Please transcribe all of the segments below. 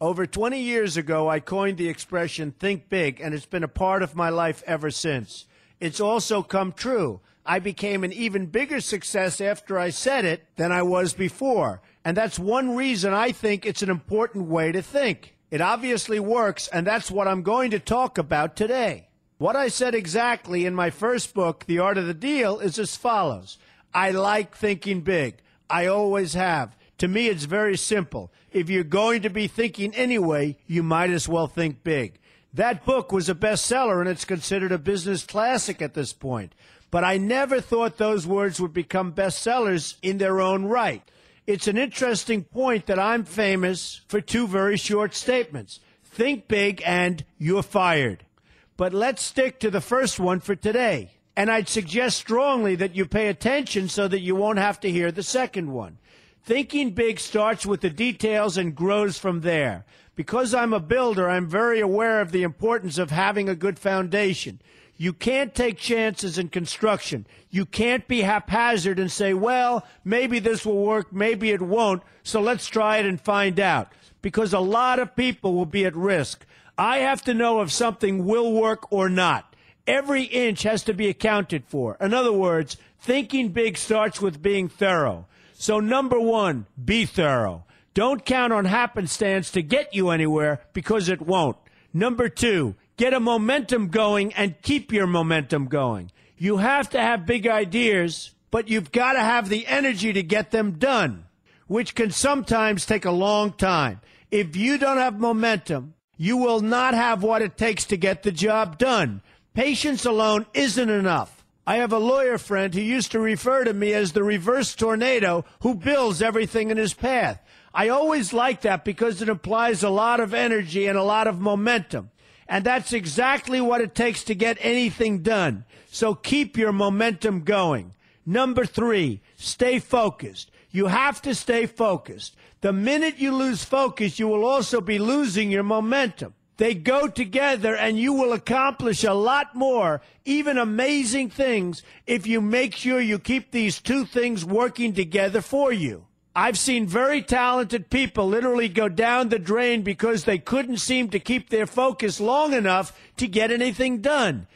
Over 20 years ago, I coined the expression think big, and it's been a part of my life ever since. It's also come true. I became an even bigger success after I said it than I was before. And that's one reason I think it's an important way to think. It obviously works, and that's what I'm going to talk about today. What I said exactly in my first book, The Art of the Deal, is as follows. I like thinking big. I always have. To me, it's very simple. If you're going to be thinking anyway, you might as well think big. That book was a bestseller, and it's considered a business classic at this point. But I never thought those words would become bestsellers in their own right. It's an interesting point that I'm famous for two very short statements. Think big and you're fired. But let's stick to the first one for today. And I'd suggest strongly that you pay attention so that you won't have to hear the second one. Thinking big starts with the details and grows from there. Because I'm a builder, I'm very aware of the importance of having a good foundation. You can't take chances in construction. You can't be haphazard and say, well, maybe this will work, maybe it won't, so let's try it and find out. Because a lot of people will be at risk. I have to know if something will work or not. Every inch has to be accounted for. In other words, thinking big starts with being thorough. So number one, be thorough. Don't count on happenstance to get you anywhere because it won't. Number two, get a momentum going and keep your momentum going. You have to have big ideas, but you've got to have the energy to get them done, which can sometimes take a long time. If you don't have momentum, you will not have what it takes to get the job done. Patience alone isn't enough. I have a lawyer friend who used to refer to me as the reverse tornado who builds everything in his path. I always like that because it implies a lot of energy and a lot of momentum. And that's exactly what it takes to get anything done. So keep your momentum going. Number three, stay focused. You have to stay focused. The minute you lose focus, you will also be losing your momentum. They go together, and you will accomplish a lot more, even amazing things, if you make sure you keep these two things working together for you. I've seen very talented people literally go down the drain because they couldn't seem to keep their focus long enough to get anything done.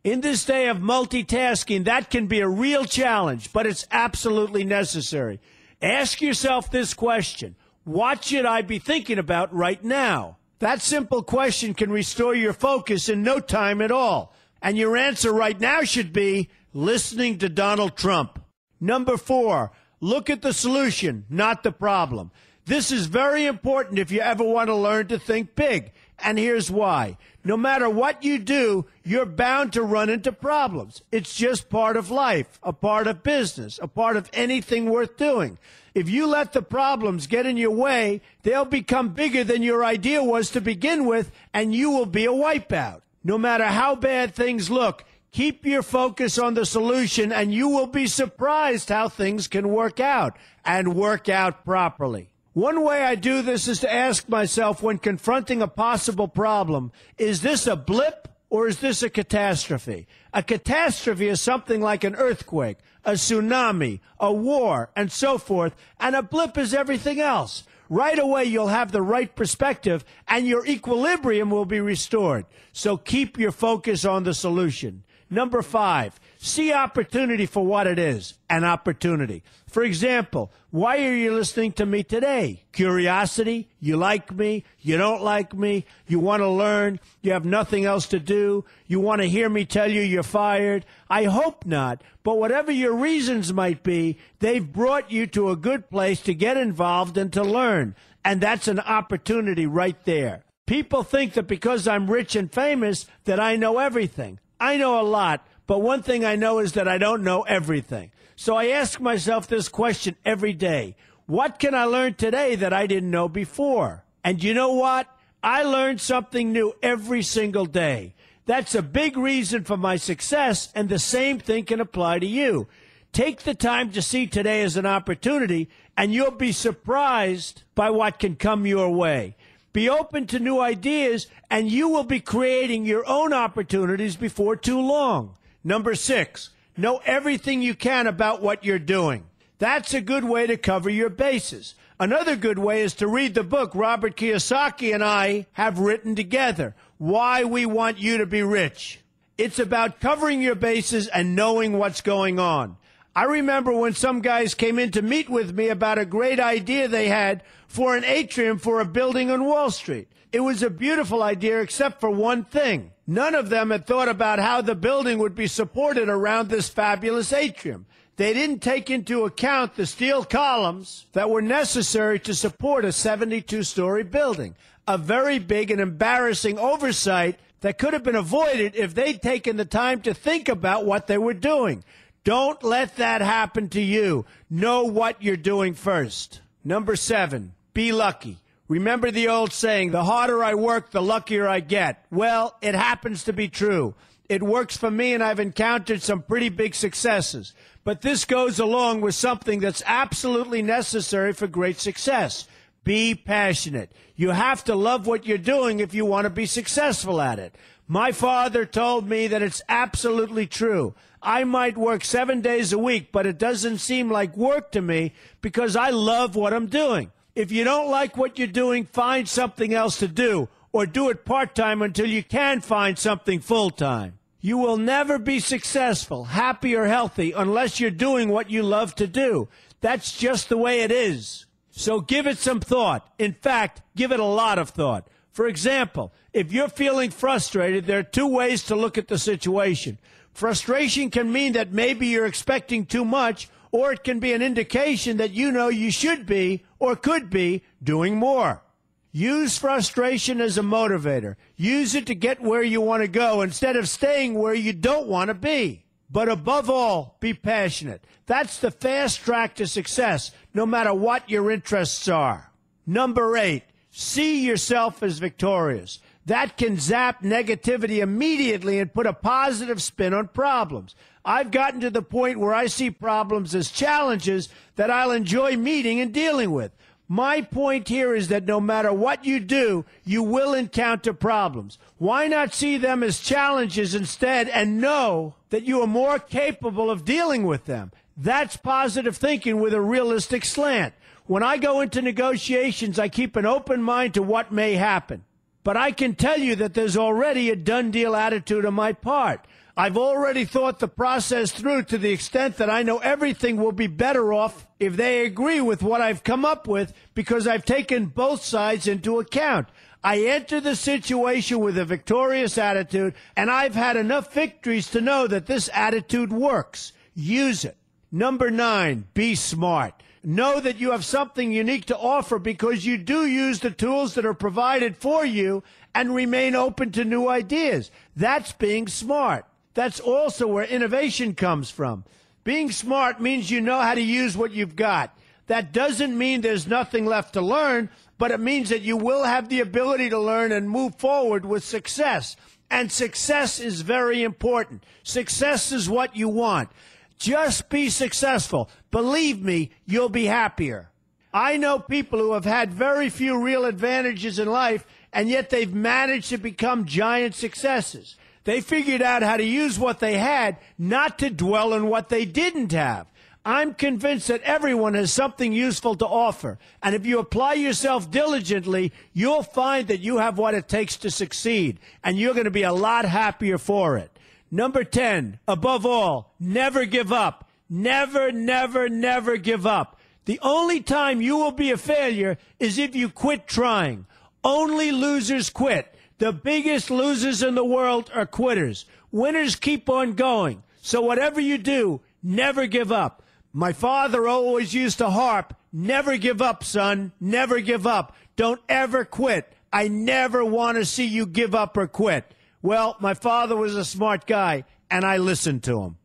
In this day of multitasking, that can be a real challenge, but it's absolutely necessary. Ask yourself this question: what should I be thinking about right now? That simple question can restore your focus in no time at all. And your answer right now should be listening to Donald Trump. Number four, look at the solution, not the problem. This is very important if you ever want to learn to think big. And here's why. No matter what you do, you're bound to run into problems. It's just part of life, a part of business, a part of anything worth doing. If you let the problems get in your way, they'll become bigger than your idea was to begin with, and you will be a wipeout. No matter how bad things look, keep your focus on the solution, and you will be surprised how things can work out, and work out properly. One way I do this is to ask myself when confronting a possible problem, is this a blip or is this a catastrophe? A catastrophe is something like an earthquake, a tsunami, a war, and so forth, and a blip is everything else. Right away, you'll have the right perspective, and your equilibrium will be restored. So keep your focus on the solution. Number five, see opportunity for what it is, an opportunity. For example, why are you listening to me today? Curiosity? You like me? You don't like me? You want to learn? You have nothing else to do? You want to hear me tell you you're fired? I hope not. But whatever your reasons might be, they've brought you to a good place to get involved and to learn. And that's an opportunity right there. People think that because I'm rich and famous that I know everything. I know a lot, but one thing I know is that I don't know everything. So I ask myself this question every day. What can I learn today that I didn't know before? And you know what? I learn something new every single day. That's a big reason for my success, and the same thing can apply to you. Take the time to see today as an opportunity, and you'll be surprised by what can come your way. Be open to new ideas, and you will be creating your own opportunities before too long. Number six, know everything you can about what you're doing. That's a good way to cover your bases. Another good way is to read the book Robert Kiyosaki and I have written together, Why We Want You to Be Rich. It's about covering your bases and knowing what's going on. I remember when some guys came in to meet with me about a great idea they had for an atrium for a building on Wall Street. It was a beautiful idea except for one thing. None of them had thought about how the building would be supported around this fabulous atrium. They didn't take into account the steel columns that were necessary to support a 72-story building, a very big and embarrassing oversight that could have been avoided if they'd taken the time to think about what they were doing. Don't let that happen to you. Know what you're doing first. Number 7, be lucky. Remember the old saying, the harder I work, the luckier I get. Well, it happens to be true. It works for me, and I've encountered some pretty big successes. But this goes along with something that's absolutely necessary for great success. Be passionate. You have to love what you're doing if you want to be successful at it. My father told me that it's absolutely true. I might work 7 days a week, but it doesn't seem like work to me because I love what I'm doing. If you don't like what you're doing, find something else to do, or do it part-time until you can find something full-time. You will never be successful, happy, or healthy unless you're doing what you love to do. That's just the way it is. So give it some thought. In fact, give it a lot of thought. For example, if you're feeling frustrated, there are 2 ways to look at the situation. Frustration can mean that maybe you're expecting too much, or it can be an indication that you know you should be or could be doing more. Use frustration as a motivator. Use it to get where you want to go instead of staying where you don't want to be. But above all, be passionate. That's the fast track to success, no matter what your interests are. Number 8, see yourself as victorious. That can zap negativity immediately and put a positive spin on problems. I've gotten to the point where I see problems as challenges that I'll enjoy meeting and dealing with. My point here is that no matter what you do, you will encounter problems. Why not see them as challenges instead and know that you are more capable of dealing with them? That's positive thinking with a realistic slant. When I go into negotiations, I keep an open mind to what may happen. But I can tell you that there's already a done deal attitude on my part. I've already thought the process through to the extent that I know everything will be better off if they agree with what I've come up with because I've taken both sides into account. I enter the situation with a victorious attitude, and I've had enough victories to know that this attitude works. Use it. Number 9, be smart. Know that you have something unique to offer because you do use the tools that are provided for you and remain open to new ideas. That's being smart. That's also where innovation comes from. Being smart means you know how to use what you've got. That doesn't mean there's nothing left to learn, but it means that you will have the ability to learn and move forward with success. And success is very important. Success is what you want. Just be successful. Believe me, you'll be happier. I know people who have had very few real advantages in life, and yet they've managed to become giant successes. They figured out how to use what they had, not to dwell on what they didn't have. I'm convinced that everyone has something useful to offer, and if you apply yourself diligently, you'll find that you have what it takes to succeed, and you're going to be a lot happier for it. Number 10, above all, never give up. Never, never, never give up. The only time you will be a failure is if you quit trying. Only losers quit. The biggest losers in the world are quitters. Winners keep on going. So whatever you do, never give up. My father always used to harp, never give up, son. Never give up. Don't ever quit. I never want to see you give up or quit. Well, my father was a smart guy, and I listened to him.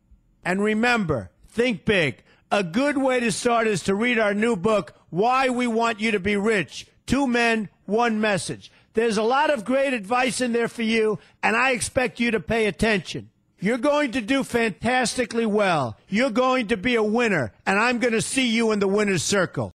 And remember, think big. A good way to start is to read our new book, Why We Want You to Be Rich. 2 men, 1 message. There's a lot of great advice in there for you, and I expect you to pay attention. You're going to do fantastically well. You're going to be a winner, and I'm going to see you in the winner's circle.